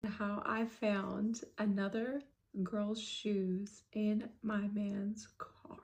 how I found another girl's shoes in my man's car.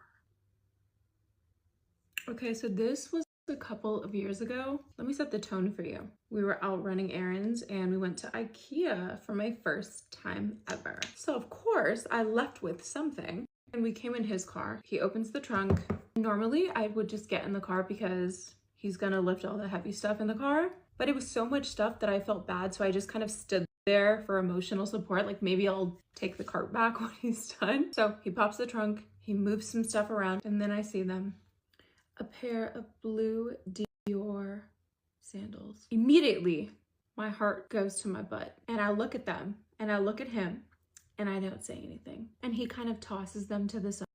Okay, so this was a couple of years ago. Let me set the tone for you. We were out running errands and we went to IKEA for my first time ever. So of course I left with something and we came in his car. He opens the trunk. Normally I would just get in the car because he's gonna lift all the heavy stuff in the car, but it was so much stuff that I felt bad. So I just kind of stood there for emotional support. Like maybe I'll take the cart back when he's done. So he pops the trunk, he moves some stuff around, and then I see them. A pair of blue Dior sandals. Immediately, my heart goes to my butt and I look at them and I look at him and I don't say anything. And he kind of tosses them to the side.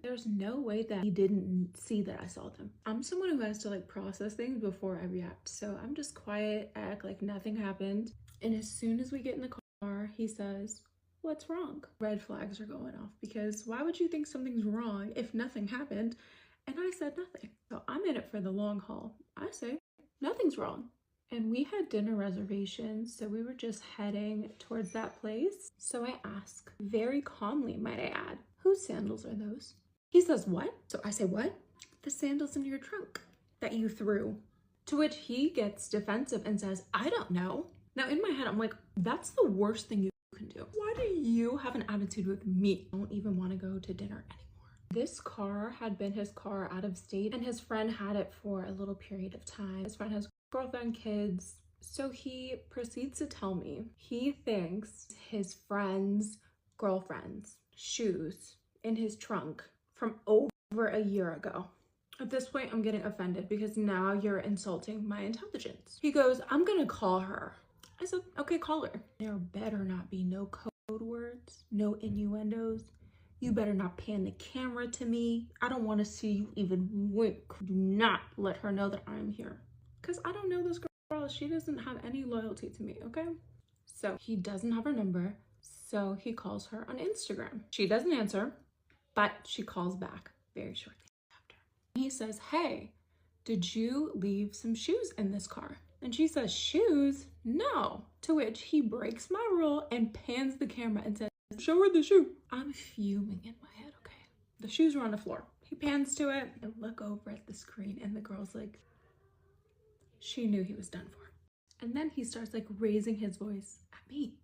There's no way that he didn't see that I saw them. I'm someone who has to like process things before I react. So I'm just quiet, act like nothing happened. And as soon as we get in the car, he says, "What's wrong?" Red flags are going off because why would you think something's wrong if nothing happened? And I said nothing. So I'm in it for the long haul. I say, nothing's wrong. And we had dinner reservations, so we were just heading towards that place. So I ask, very calmly, might I add, whose sandals are those? He says, what? So I say, what? The sandals in your trunk that you threw. To which he gets defensive and says, I don't know. Now in my head, I'm like, that's the worst thing you can do. Why do you have an attitude with me? I don't even want to go to dinner anymore. This car had been his car out of state and his friend had it for a little period of time. His friend has girlfriend, kids. So he proceeds to tell me he thinks his friend's girlfriend's shoes in his trunk from over a year ago. At this point, I'm getting offended because now you're insulting my intelligence. He goes, I'm gonna call her. I said, okay, call her. There better not be no code words, no innuendos. You better not pan the camera to me. I don't want to see you even wink. Do not let her know that I'm here. Because I don't know this girl. She doesn't have any loyalty to me, okay? So he doesn't have her number. So he calls her on Instagram. She doesn't answer, but she calls back very shortly after. He says, hey, did you leave some shoes in this car? And she says, shoes? No. To which he breaks my rule and pans the camera and says, show her the shoe. I'm fuming in my head, okay? The shoes were on the floor. He pans to it and look over at the screen and the girl's like, she knew he was done for. And then he starts like raising his voice at me.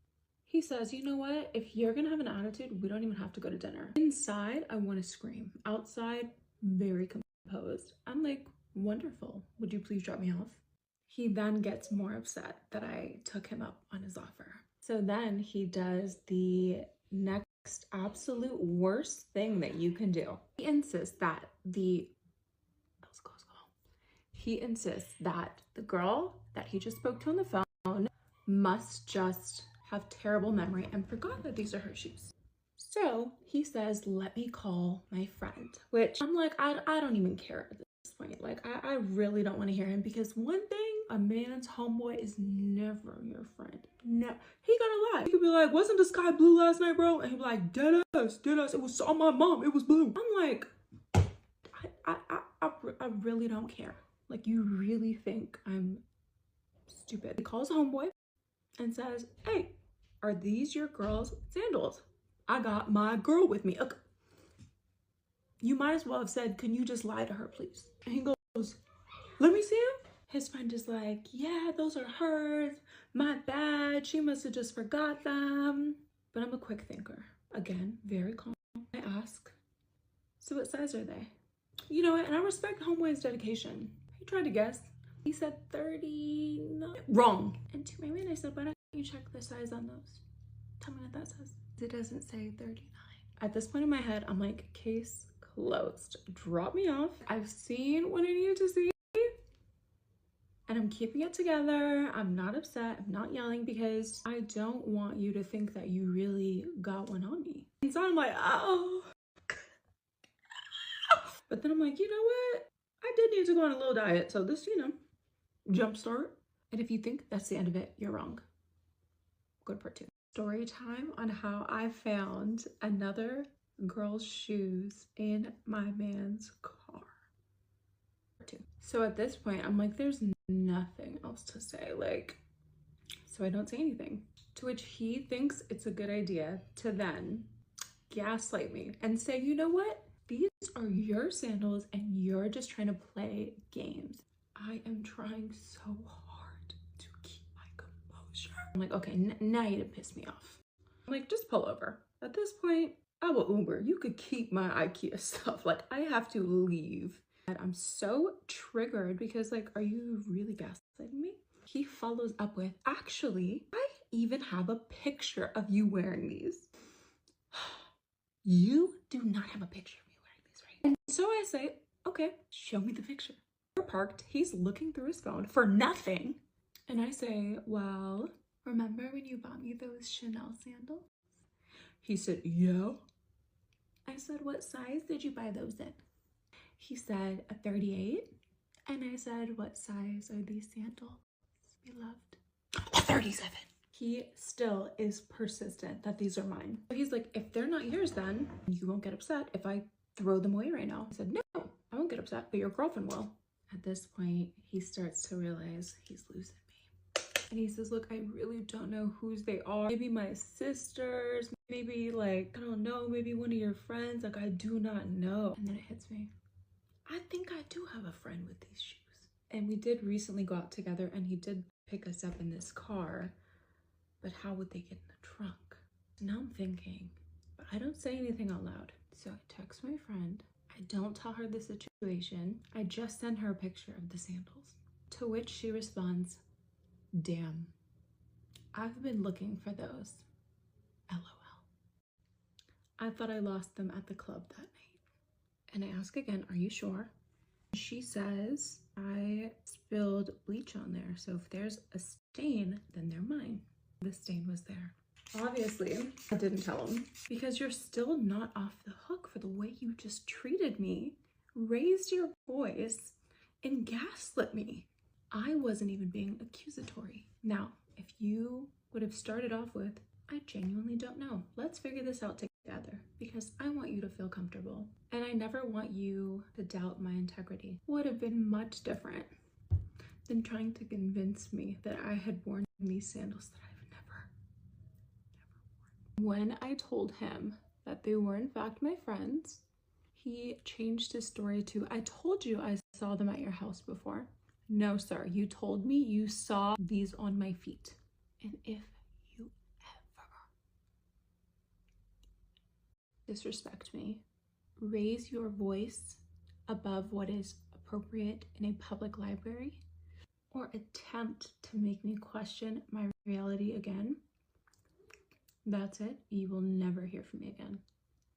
He says, you know what? If you're gonna have an attitude, we don't even have to go to dinner. Inside, I wanna scream. Outside, very composed. I'm like, wonderful. Would you please drop me off? He then gets more upset that I took him up on his offer. So then he does the next absolute worst thing that you can do. He insists that the girl that he just spoke to on the phone must just have terrible memory and forgot that these are her shoes. So he says, let me call my friend, which I'm like, I don't even care at this point. Like, I really don't want to hear him because one thing, a man's homeboy is never your friend. No, he gonna lie. He could be like, wasn't the sky blue last night, bro? And he'd be like, dead ass. It was on my mom. It was blue. I'm like, I really don't care. Like, you really think I'm stupid. He calls homeboy and says, hey, are these your girl's sandals? I got my girl with me. Okay. You might as well have said, can you just lie to her, please? And he goes, let me see him. His friend is like, yeah, those are hers. My bad. She must have just forgot them. But I'm a quick thinker. Again, very calm. I ask, so what size are they? You know what? And I respect homeboy's dedication. He tried to guess. He said 39. Wrong. And to my man, I said, why don't you check the size on those? Tell me what that says. It doesn't say 39. At this point in my head, I'm like, case closed. Drop me off. I've seen what I needed to see. And I'm keeping it together. I'm not upset. I'm not yelling because I don't want you to think that you really got one on me. And so I'm like, oh. But then I'm like, you know what? I did need to go on a little diet. So this, jumpstart. And if you think that's the end of it, you're wrong. Go to part 2. Story time on how I found another girl's shoes in my man's car. Part 2. So at this point, I'm like, there's nothing else to say. Like, So I don't say anything. To which he thinks it's a good idea to then gaslight me and say, you know what? These are your sandals and you're just trying to play games. I am trying so hard to keep my composure. I'm like, okay, now you done piss me off. I'm like, just pull over. At this point, I will Uber. You could keep my IKEA stuff. Like, I have to leave. And I'm so triggered because, like, are you really gaslighting me? He follows up with, actually, I even have a picture of you wearing these. You do not have a picture of me wearing these, right? And so I say, okay, show me the picture. We're parked. He's looking through his phone for nothing. And I say, well, remember when you bought me those Chanel sandals? He said, yeah. I said, what size did you buy those in? He said, a 38. And I said, what size are these sandals, beloved? A 37. He still is persistent that these are mine. He's like, if they're not yours, then you won't get upset if I throw them away right now. I said, no, I won't get upset, but your girlfriend will. At this point, he starts to realize he's losing me. And he says, look, I really don't know whose they are. Maybe my sisters, maybe like, I don't know, maybe one of your friends. Like, I do not know. And then it hits me. I think I do have a friend with these shoes. And we did recently go out together and he did pick us up in this car, but how would they get in the trunk? So now I'm thinking, but I don't say anything out loud. So I text my friend. I don't tell her the situation. I just send her a picture of the sandals. To which she responds, damn, I've been looking for those. LOL. I thought I lost them at the club that night. And I ask again, are you sure? She says, I spilled bleach on there. So if there's a stain, then they're mine. The stain was there. Obviously, I didn't tell him because you're still not off the hook for the way you just treated me, raised your voice, and gaslit me. I wasn't even being accusatory. Now, if you would have started off with, I genuinely don't know. Let's figure this out together because I want you to feel comfortable and I never want you to doubt my integrity. Would have been much different than trying to convince me that I had worn these sandals that I've never worn. When I told him that they were in fact my friends, he changed his story to, I told you I saw them at your house before. No, sir, you told me you saw these on my feet. And if you ever disrespect me, raise your voice above what is appropriate in a public library, or attempt to make me question my reality again, that's it. You will never hear from me again.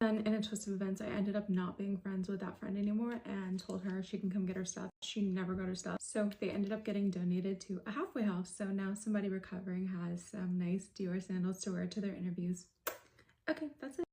Then in a twist of events, I ended up not being friends with that friend anymore and told her she can come get her stuff. She never got her stuff. So they ended up getting donated to a halfway house. So now somebody recovering has some nice Dior sandals to wear to their interviews. Okay, that's it.